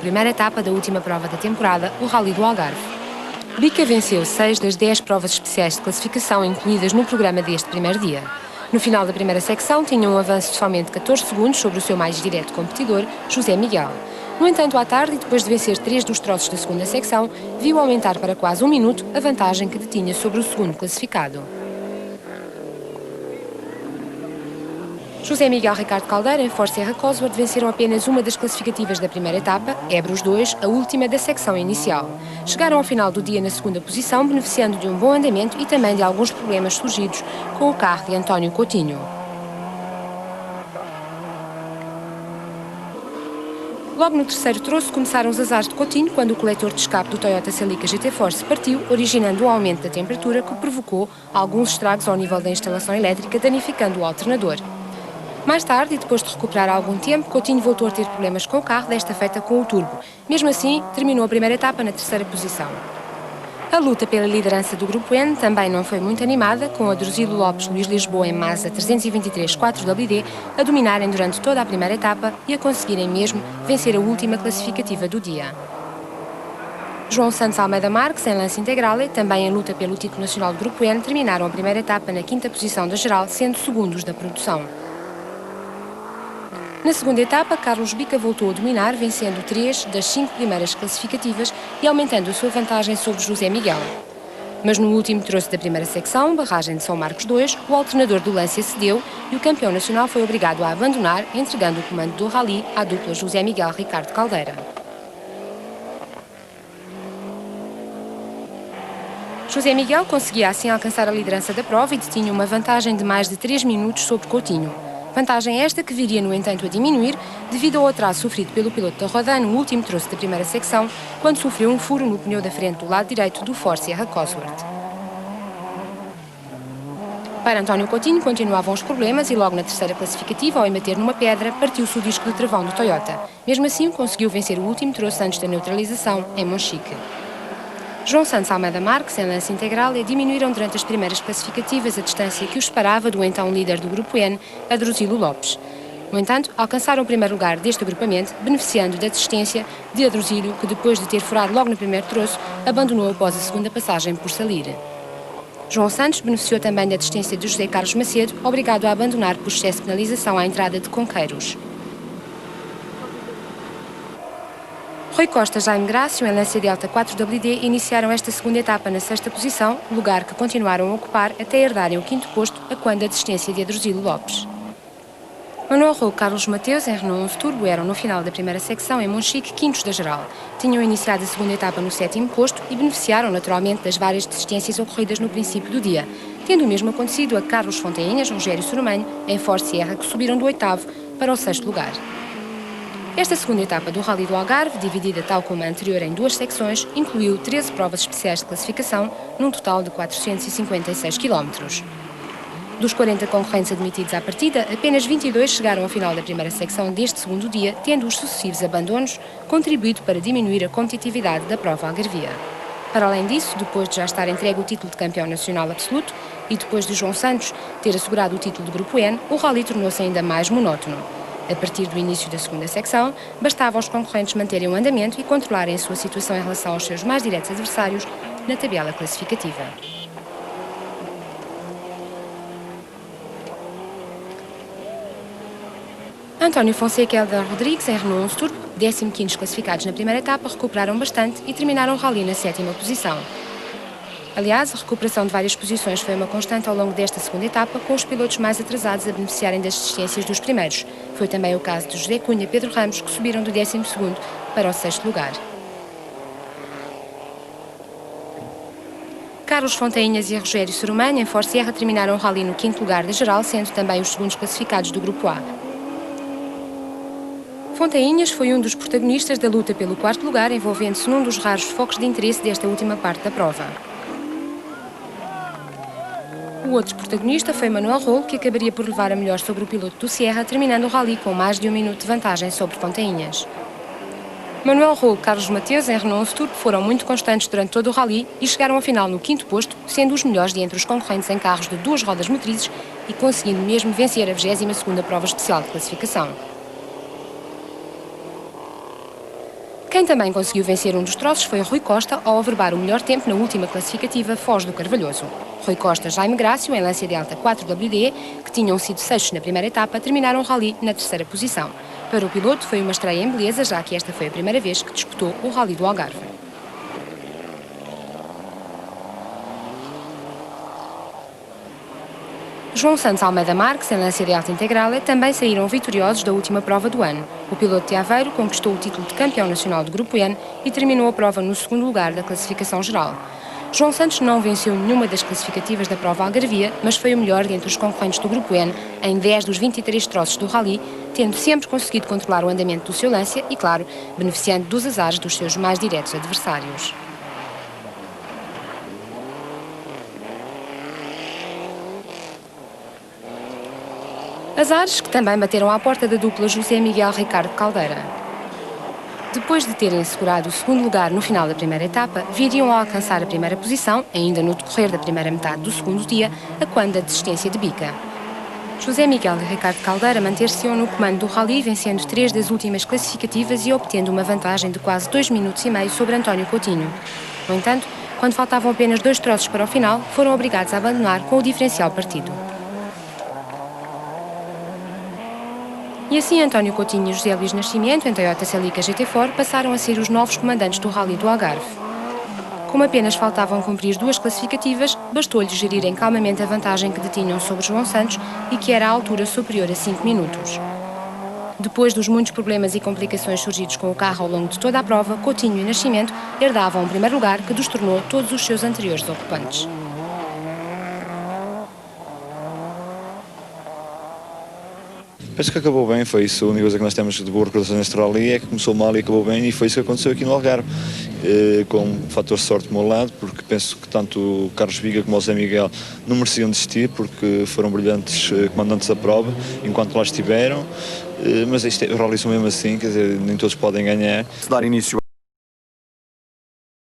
primeira etapa da última prova da temporada, o Rally do Algarve. Bica venceu 6 das 10 provas especiais de classificação incluídas no programa deste primeiro dia. No final da primeira secção, tinha um avanço de somente 14 segundos sobre o seu mais direto competidor, José Miguel. No entanto, à tarde, depois de vencer 3 dos troços da segunda secção, viu aumentar para quase 1 minuto a vantagem que detinha sobre o segundo classificado. José Miguel Ricardo Caldeira e Ford Sierra Cosworth venceram apenas uma das classificativas da primeira etapa, Ebros 2, a última da secção inicial. Chegaram ao final do dia na segunda posição, beneficiando de um bom andamento e também de alguns problemas surgidos com o carro de António Coutinho. Logo no terceiro troço começaram os azares de Coutinho quando o coletor de escape do Toyota Celica GT Force partiu, originando um aumento da temperatura que provocou alguns estragos ao nível da instalação elétrica, danificando o alternador. Mais tarde, e depois de recuperar algum tempo, Coutinho voltou a ter problemas com o carro, desta feita com o turbo. Mesmo assim, terminou a primeira etapa na terceira posição. A luta pela liderança do Grupo N também não foi muito animada, com a Drusilo Lopes Luís Lisboa em Mazda 323 4WD a dominarem durante toda a primeira etapa e a conseguirem mesmo vencer a última classificativa do dia. João Santos Almeida Marques, em Lance Integrale, também em luta pelo título nacional do Grupo N, terminaram a primeira etapa na quinta posição da geral, sendo segundos da produção. Na segunda etapa, Carlos Bica voltou a dominar, vencendo 3 das 5 primeiras classificativas e aumentando a sua vantagem sobre José Miguel. Mas no último troço da primeira secção, barragem de São Marcos 2, o alternador do Lancia cedeu e o campeão nacional foi obrigado a abandonar, entregando o comando do rally à dupla José Miguel Ricardo Caldeira. José Miguel conseguia assim alcançar a liderança da prova e detinha uma vantagem de mais de 3 minutos sobre Coutinho. Vantagem esta que viria, no entanto, a diminuir devido ao atraso sofrido pelo piloto da Rodan no último troço da primeira secção, quando sofreu um furo no pneu da frente do lado direito do Ford Sierra Cosworth. Para António Coutinho continuavam os problemas e logo na terceira classificativa, ao embater numa pedra, partiu-se o disco de travão do Toyota. Mesmo assim, conseguiu vencer o último troço antes da neutralização, em Monchique. João Santos Almeida Marques, em Lance Integrale, diminuíram durante as primeiras classificativas a distância que os separava do então líder do Grupo N, a Drusilo Lopes. No entanto, alcançaram o primeiro lugar deste agrupamento, beneficiando da desistência de Drusilo, que depois de ter furado logo no primeiro troço, abandonou após a segunda passagem por Salir. João Santos beneficiou também da desistência de José Carlos Macedo, obrigado a abandonar por excesso de penalização à entrada de Conqueiros. Rui Costa e Jaime Grácio, em Lancia Delta 4WD, iniciaram esta segunda etapa na sexta posição, lugar que continuaram a ocupar até herdarem o quinto posto, a quando a desistência de Drusilo Lopes. Manuel Rou e Carlos Mateus, em Renault 11 Turbo, eram no final da primeira secção em Monchique quintos da geral. Tinham iniciado a segunda etapa no sétimo posto e beneficiaram naturalmente das várias desistências ocorridas no princípio do dia, tendo o mesmo acontecido a Carlos Fontainhas, Rogério Soromanho, em Ford Sierra, que subiram do oitavo para o sexto lugar. Esta segunda etapa do Rally do Algarve, dividida tal como a anterior em 2 secções, incluiu 13 provas especiais de classificação, num total de 456 km. Dos 40 concorrentes admitidos à partida, apenas 22 chegaram ao final da primeira secção deste segundo dia, tendo os sucessivos abandonos contribuído para diminuir a competitividade da prova algarvia. Para além disso, depois de já estar entregue o título de campeão nacional absoluto e depois de João Santos ter assegurado o título do Grupo N, o Rally tornou-se ainda mais monótono. A partir do início da segunda secção, bastava aos concorrentes manterem o andamento e controlarem a sua situação em relação aos seus mais diretos adversários na tabela classificativa. António Fonseca e Helder Rodrigues, em Renault 11 Turbo, 15º classificados na primeira etapa, recuperaram bastante e terminaram o rally na sétima posição. Aliás, a recuperação de várias posições foi uma constante ao longo desta segunda etapa, com os pilotos mais atrasados a beneficiarem das desistências dos primeiros. Foi também o caso de José Cunha e Pedro Ramos, que subiram do 12º para o 6º lugar. Carlos Fontainhas e Rogério Soromanho, em Ford Sierra, terminaram o rally no 5º lugar da geral, sendo também os segundos classificados do Grupo A. Fontainhas foi um dos protagonistas da luta pelo 4º lugar, envolvendo-se num dos raros focos de interesse desta última parte da prova. O outro protagonista foi Manuel Rou, que acabaria por levar a melhor sobre o piloto do Sierra, terminando o rally com mais de 1 minuto de vantagem sobre Fontainhas. Manuel Rou e Carlos Mateus, em Renault 11 Turbo, foram muito constantes durante todo o rally e chegaram ao final no 5º posto, sendo os melhores de entre os concorrentes em carros de 2 rodas motrizes e conseguindo mesmo vencer a 22ª prova especial de classificação. Quem também conseguiu vencer um dos troços foi Rui Costa ao averbar o melhor tempo na última classificativa Foz do Carvalhoso. Rui Costa e Jaime Grácio, em Lancia Delta 4WD, que tinham sido sextos na primeira etapa, terminaram o rally na terceira posição. Para o piloto foi uma estreia em beleza, já que esta foi a primeira vez que disputou o Rally do Algarve. João Santos Almeida Marques, em Lancia Delta Integrale, também saíram vitoriosos da última prova do ano. O piloto de Aveiro conquistou o título de campeão nacional do Grupo N e terminou a prova no segundo lugar da classificação geral. João Santos não venceu nenhuma das classificativas da prova algarvia, mas foi o melhor dentre os concorrentes do Grupo N em 10 dos 23 troços do rally, tendo sempre conseguido controlar o andamento do seu Lancia e, claro, beneficiando dos azares dos seus mais diretos adversários. Azares que também bateram à porta da dupla José Miguel Ricardo Caldeira. Depois de terem assegurado o segundo lugar no final da primeira etapa, viriam a alcançar a primeira posição, ainda no decorrer da primeira metade do segundo dia, a quando da desistência de bica. José Miguel e Ricardo Caldeira manter-se-iam no comando do rally, vencendo 3 das últimas classificativas e obtendo uma vantagem de quase 2 minutos e meio sobre António Coutinho. No entanto, quando faltavam apenas 2 troços para o final, foram obrigados a abandonar com o diferencial partido. E assim António Coutinho e José Luís Nascimento, em Toyota Celica GT4, passaram a ser os novos comandantes do Rally do Algarve. Como apenas faltavam cumprir 2 classificativas, bastou-lhes gerirem calmamente a vantagem que detinham sobre João Santos e que era à altura superior a 5 minutos. Depois dos muitos problemas e complicações surgidos com o carro ao longo de toda a prova, Coutinho e Nascimento herdavam um primeiro lugar que dos tornou todos os seus anteriores ocupantes. Penso que acabou bem, foi isso. A única coisa que nós temos de boa recordação neste rally é que começou mal e acabou bem, e foi isso que aconteceu aqui no Algarve, com um fator de sorte do meu lado, porque penso que tanto o Carlos Viga como o Zé Miguel não mereciam desistir, porque foram brilhantes comandantes da prova enquanto lá estiveram, mas os rallies são mesmo assim, quer dizer, nem todos podem ganhar. Se dar início